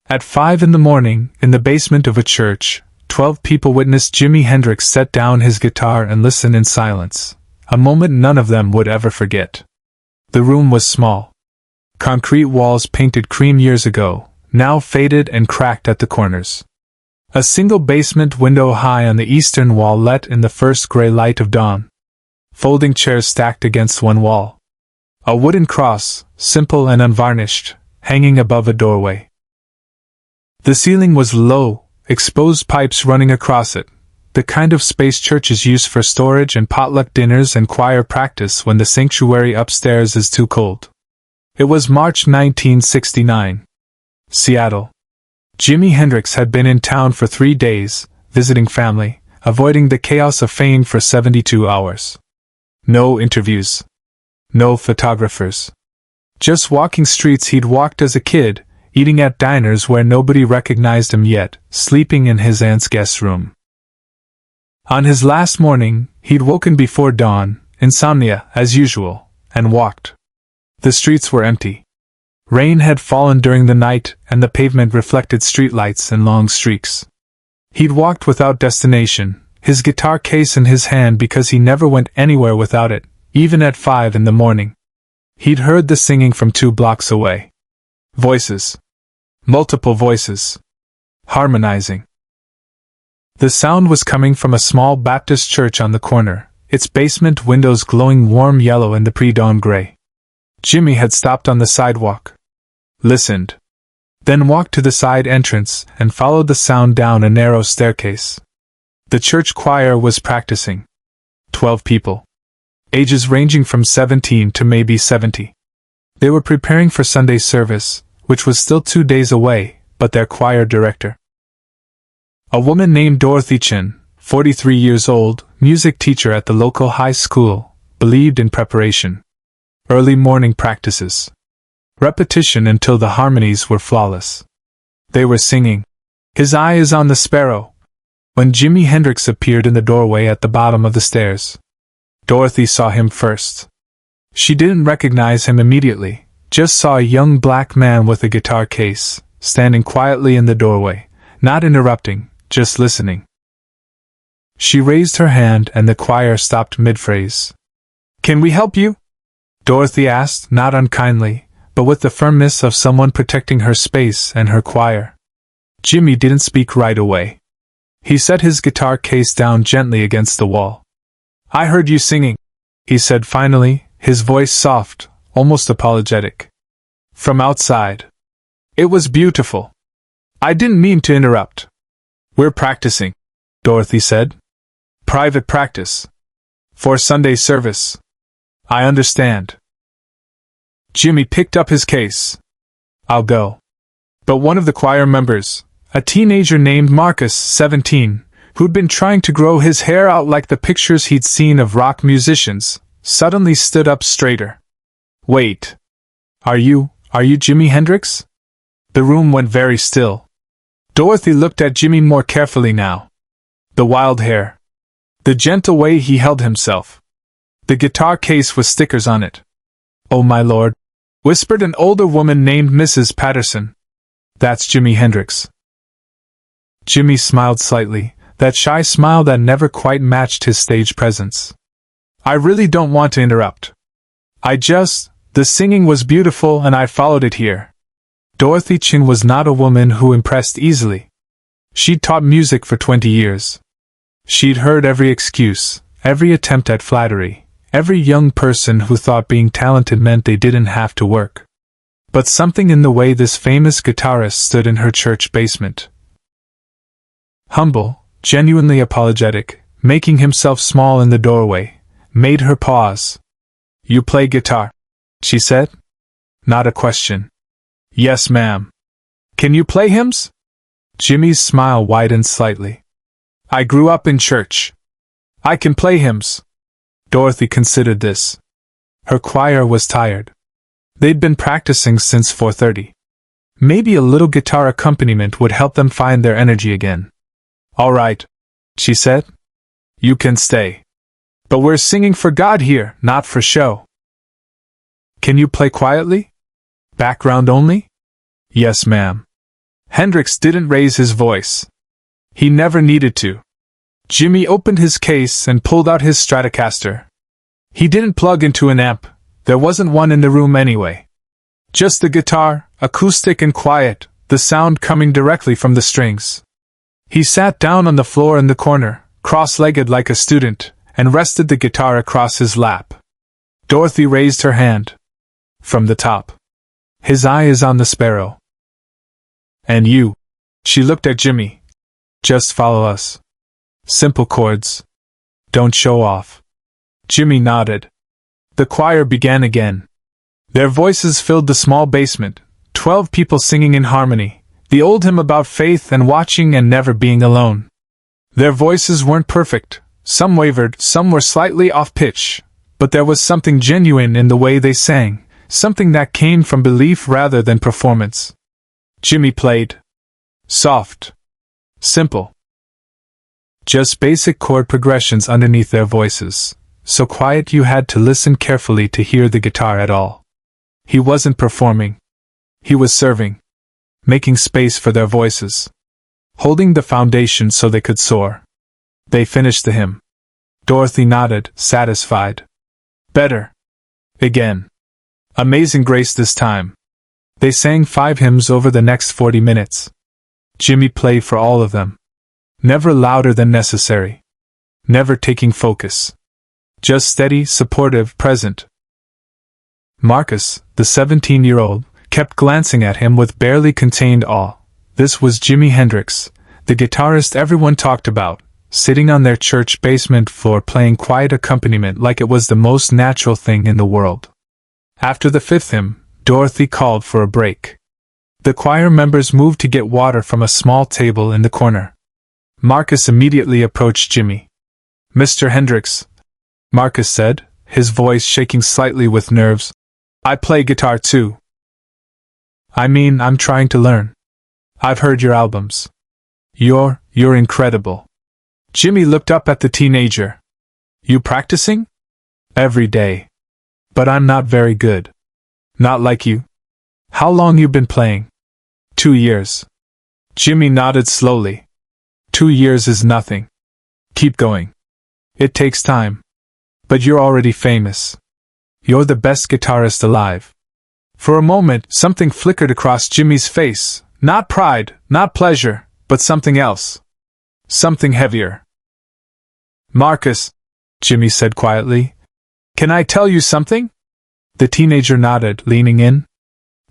At 5 in the morning, in the basement of a church, 12 people witnessed Jimi Hendrix set down his guitar and listen in silence, a moment none of them would ever forget. The room was small. Concrete walls painted cream years ago, now faded and cracked at the corners. A single basement window high on the eastern wall let in the first gray light of dawn. Folding chairs stacked against one wall. A wooden cross, simple and unvarnished, hanging above a doorway. The ceiling was low, exposed pipes running across it, the kind of space churches use for storage and potluck dinners and choir practice when the sanctuary upstairs is too cold. It was March 1969. Seattle. Jimi Hendrix had been in town for 3 days, visiting family, avoiding the chaos of fame for 72 hours. No interviews. No photographers. Just walking streets he'd walked as a kid, eating at diners where nobody recognized him yet, sleeping in his aunt's guest room. On his last morning, he'd woken before dawn, insomnia, as usual, and walked. The streets were empty. Rain had fallen during the night, and the pavement reflected streetlights in long streaks. He'd walked without destination, his guitar case in his hand because he never went anywhere without it, even at 5 in the morning. He'd heard the singing from 2 blocks away. Voices. Multiple voices. Harmonizing. The sound was coming from a small Baptist church on the corner, its basement windows glowing warm yellow in the pre-dawn gray. Jimi had stopped on the sidewalk. Listened. Then walked to the side entrance and followed the sound down a narrow staircase. The church choir was practicing. 12 people. Ages ranging from 17 to maybe 70. They were preparing for Sunday service, which was still 2 days away, but their choir director, a woman named Dorothy Chen, 43 years old, music teacher at the local high school, believed in preparation. Early morning practices. Repetition until the harmonies were flawless. They were singing, "His Eye is on the Sparrow," when Jimi Hendrix appeared in the doorway at the bottom of the stairs. Dorothy saw him first. She didn't recognize him immediately. Just saw a young black man with a guitar case, standing quietly in the doorway, not interrupting, just listening. She raised her hand and the choir stopped mid-phrase. "Can we help you?" Dorothy asked, not unkindly, but with the firmness of someone protecting her space and her choir. Jimi didn't speak right away. He set his guitar case down gently against the wall. "I heard you singing," he said finally, his voice soft, almost apologetic. "From outside. It was beautiful. I didn't mean to interrupt." "We're practicing," Dorothy said. "Private practice. For Sunday service." "I understand." Jimi picked up his case. "I'll go." But one of the choir members, a teenager named Marcus, 17, who'd been trying to grow his hair out like the pictures he'd seen of rock musicians, suddenly stood up straighter. "Wait. Are you Jimi Hendrix?" The room went very still. Dorothy looked at Jimi more carefully now. The wild hair. The gentle way he held himself. The guitar case with stickers on it. "Oh my lord," whispered an older woman named Mrs. Patterson. "That's Jimi Hendrix." Jimi smiled slightly, that shy smile that never quite matched his stage presence. "I really don't want to interrupt. The singing was beautiful and I followed it here." Dorothy Chen was not a woman who impressed easily. She'd taught music for 20 years. She'd heard every excuse, every attempt at flattery, every young person who thought being talented meant they didn't have to work. But something in the way this famous guitarist stood in her church basement. Humble, genuinely apologetic, making himself small in the doorway, made her pause. "You play guitar?" she said. Not a question. "Yes, ma'am." "Can you play hymns?" Jimi's smile widened slightly. "I grew up in church. I can play hymns." Dorothy considered this. Her choir was tired. They'd been practicing since 4:30. Maybe a little guitar accompaniment would help them find their energy again. "All right," she said. "You can stay. But we're singing for God here, not for show." "Can you play quietly? Background only?" "Yes, ma'am." Hendrix didn't raise his voice. He never needed to. Jimi opened his case and pulled out his Stratocaster. He didn't plug into an amp. There wasn't one in the room anyway. Just the guitar, acoustic and quiet, the sound coming directly from the strings. He sat down on the floor in the corner, cross-legged like a student, and rested the guitar across his lap. Dorothy raised her hand. From the top. His eye is on the sparrow. And you. She looked at Jimi. Just follow us. Simple chords. Don't show off. Jimi nodded. The choir began again. Their voices filled the small basement, 12 people singing in harmony, the old hymn about faith and watching and never being alone. Their voices weren't perfect, some wavered, some were slightly off-pitch, but there was something genuine in the way they sang, something that came from belief rather than performance. Jimi played. Soft. Simple. Just basic chord progressions underneath their voices, so quiet you had to listen carefully to hear the guitar at all. He wasn't performing. He was serving. Making space for their voices. Holding the foundation so they could soar. They finished the hymn. Dorothy nodded, satisfied. Better. Again. Amazing Grace this time. They sang 5 hymns over the next 40 minutes. Jimi played for all of them. Never louder than necessary. Never taking focus. Just steady, supportive, present. Marcus, the 17-year-old, kept glancing at him with barely contained awe. This was Jimi Hendrix, the guitarist everyone talked about, sitting on their church basement floor playing quiet accompaniment like it was the most natural thing in the world. After the 5th hymn, Dorothy called for a break. The choir members moved to get water from a small table in the corner. Marcus immediately approached Jimi. Mr. Hendrix, Marcus said, his voice shaking slightly with nerves. I play guitar too. I'm trying to learn. I've heard your albums. You're incredible. Jimi looked up at the teenager. You practicing? Every day. But I'm not very good. Not like you. How long you been playing? 2 years. Jimi nodded slowly. 2 years is nothing. Keep going. It takes time. But you're already famous. You're the best guitarist alive. For a moment, something flickered across Jimi's face. Not pride, not pleasure, but something else. Something heavier. Marcus, Jimi said quietly, can I tell you something? The teenager nodded, leaning in.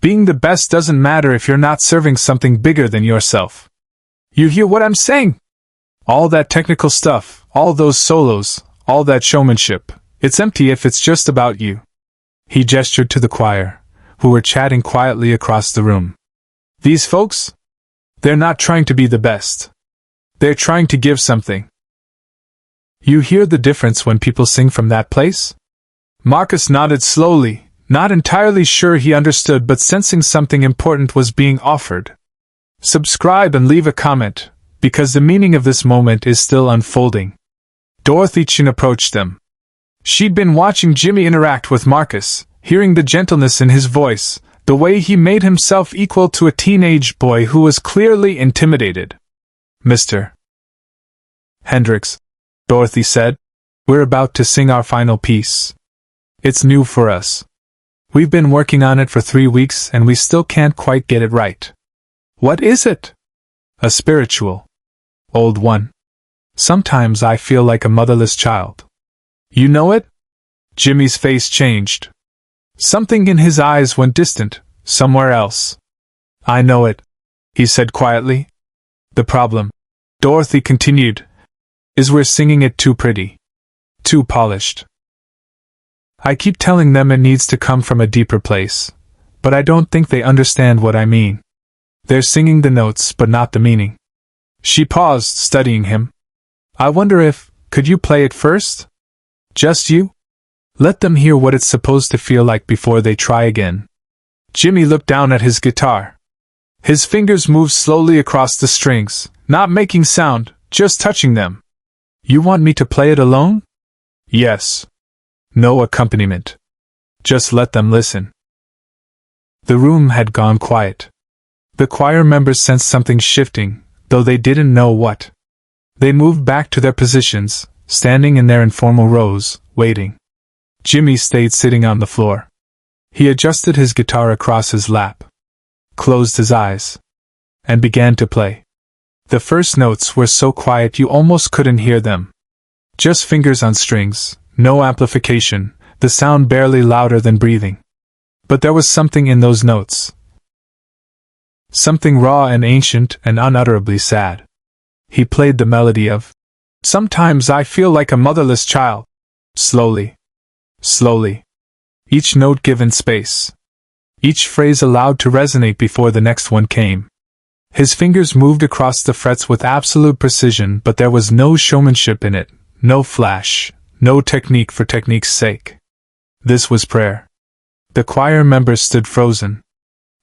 Being the best doesn't matter if you're not serving something bigger than yourself. You hear what I'm saying? All that technical stuff, all those solos, all that showmanship, it's empty if it's just about you. He gestured to the choir, who were chatting quietly across the room. These folks? They're not trying to be the best. They're trying to give something. You hear the difference when people sing from that place? Marcus nodded slowly, not entirely sure he understood but sensing something important was being offered. Subscribe and leave a comment, because the meaning of this moment is still unfolding. Dorothy Chen approached them. She'd been watching Jimi interact with Marcus, hearing the gentleness in his voice, the way he made himself equal to a teenage boy who was clearly intimidated. Mr. Hendrix, Dorothy said, we're about to sing our final piece. It's new for us. We've been working on it for 3 weeks and we still can't quite get it right. What is it? A spiritual. Old one. Sometimes I feel like a motherless child. You know it? Jimi's face changed. Something in his eyes went distant, somewhere else. I know it, he said quietly. The problem, Dorothy continued, is we're singing it too pretty. Too polished. I keep telling them it needs to come from a deeper place, but I don't think they understand what I mean. They're singing the notes but not the meaning. She paused, studying him. I wonder if, could you play it first? Just you? Let them hear what it's supposed to feel like before they try again. Jimi looked down at his guitar. His fingers moved slowly across the strings, not making sound, just touching them. You want me to play it alone? Yes. No accompaniment. Just let them listen. The room had gone quiet. The choir members sensed something shifting, though they didn't know what. They moved back to their positions, standing in their informal rows, waiting. Jimi stayed sitting on the floor. He adjusted his guitar across his lap, closed his eyes, and began to play. The first notes were so quiet you almost couldn't hear them. Just fingers on strings, no amplification, the sound barely louder than breathing. But there was something in those notes. Something raw and ancient and unutterably sad. He played the melody of "Sometimes I Feel Like a Motherless Child," slowly. Slowly. Each note given space. Each phrase allowed to resonate before the next one came. His fingers moved across the frets with absolute precision, but there was no showmanship in it, no flash, no technique for technique's sake. This was prayer. The choir members stood frozen.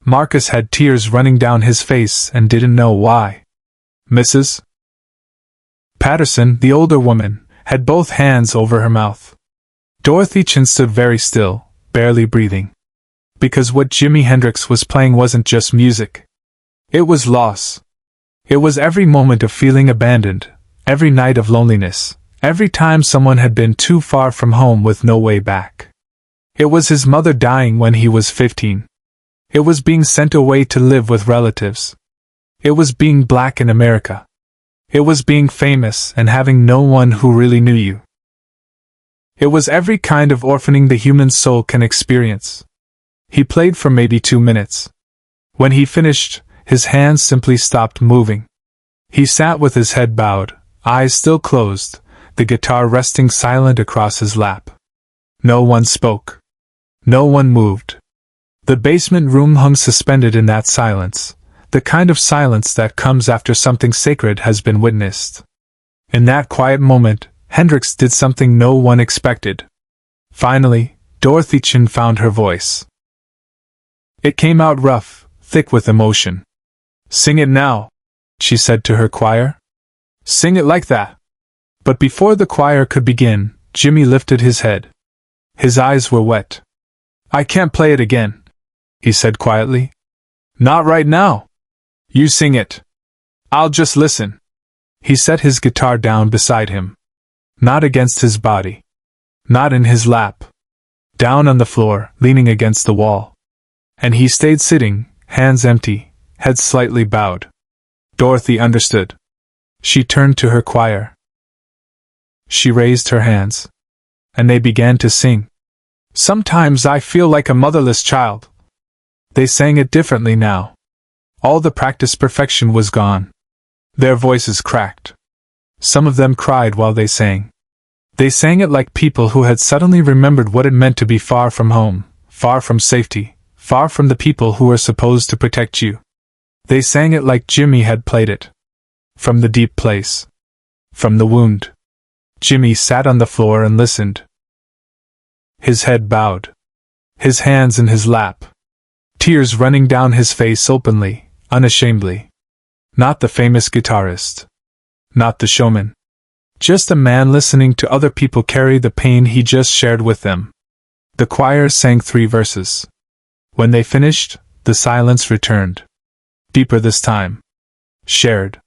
Marcus had tears running down his face and didn't know why. Mrs. Patterson, the older woman, had both hands over her mouth. Dorothy Chen stood very still, barely breathing. Because what Jimi Hendrix was playing wasn't just music. It was loss. It was every moment of feeling abandoned, every night of loneliness, every time someone had been too far from home with no way back. It was his mother dying when he was 15. It was being sent away to live with relatives. It was being black in America. It was being famous and having no one who really knew you. It was every kind of orphaning the human soul can experience. He played for maybe 2 minutes. When he finished, his hands simply stopped moving. He sat with his head bowed, eyes still closed, the guitar resting silent across his lap. No one spoke. No one moved. The basement room hung suspended in that silence, the kind of silence that comes after something sacred has been witnessed. In that quiet moment, Hendrix did something no one expected. Finally, Dorothy Chen found her voice. It came out rough, thick with emotion. "Sing it now," she said to her choir. "Sing it like that." But before the choir could begin, Jimi lifted his head. His eyes were wet. "I can't play it again," he said quietly. "Not right now. You sing it. I'll just listen." He set his guitar down beside him. Not against his body. Not in his lap. Down on the floor, leaning against the wall. And he stayed sitting, hands empty, head slightly bowed. Dorothy understood. She turned to her choir. She raised her hands. And they began to sing. "Sometimes I Feel Like a Motherless Child." They sang it differently now. All the practiced perfection was gone. Their voices cracked. Some of them cried while they sang. They sang it like people who had suddenly remembered what it meant to be far from home, far from safety, far from the people who were supposed to protect you. They sang it like Jimi had played it. From the deep place. From the wound. Jimi sat on the floor and listened. His head bowed. His hands in his lap. Tears running down his face openly, unashamedly. Not the famous guitarist. Not the showman. Just a man listening to other people carry the pain he just shared with them. The choir sang 3 verses. When they finished, the silence returned. Deeper this time. Shared.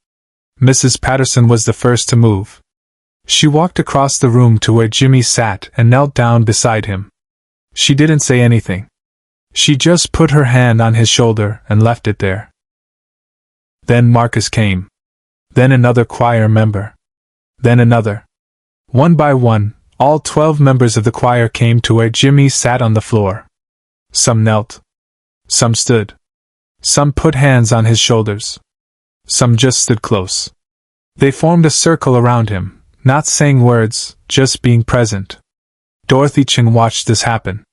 Mrs. Patterson was the first to move. She walked across the room to where Jimi sat and knelt down beside him. She didn't say anything. She just put her hand on his shoulder and left it there. Then Marcus came. Then another choir member. Then another. One by one, all 12 members of the choir came to where Jimi sat on the floor. Some knelt. Some stood. Some put hands on his shoulders. Some just stood close. They formed a circle around him, not saying words, just being present. Dorothy Chen watched this happen.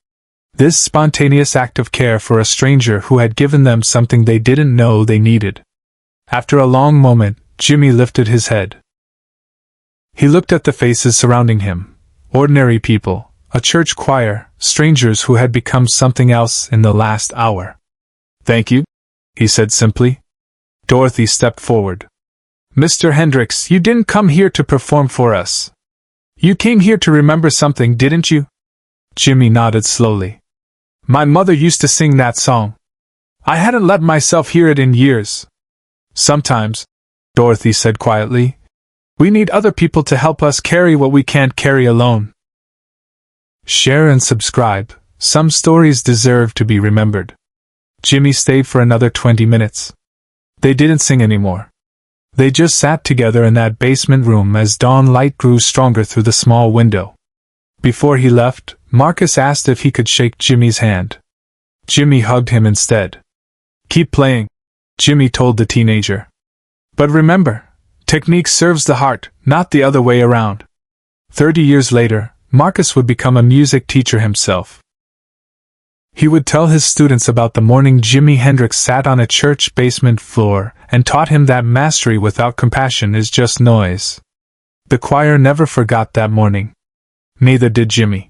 This spontaneous act of care for a stranger who had given them something they didn't know they needed. After a long moment, Jimi lifted his head. He looked at the faces surrounding him. Ordinary people, a church choir, strangers who had become something else in the last hour. "Thank you," he said simply. Dorothy stepped forward. "Mr. Hendrix, you didn't come here to perform for us. You came here to remember something, didn't you?" Jimi nodded slowly. "My mother used to sing that song. I hadn't let myself hear it in years. Sometimes, Dorothy said quietly, we need other people to help us carry what we can't carry alone. Share and subscribe. Some stories deserve to be remembered. Jimmy stayed for another 20 minutes. They didn't sing anymore. They just sat together in that basement room as dawn light grew stronger through the small window. Before he left, Marcus asked if he could shake Jimmy's hand. Jimmy hugged him instead. Keep playing, Jimmy told the teenager. But remember, technique serves the heart, not the other way around. 30 years later, Marcus would become a music teacher himself. He would tell his students about the morning Jimi Hendrix sat on a church basement floor and taught him that mastery without compassion is just noise. The choir never forgot that morning. Neither did Jimmy.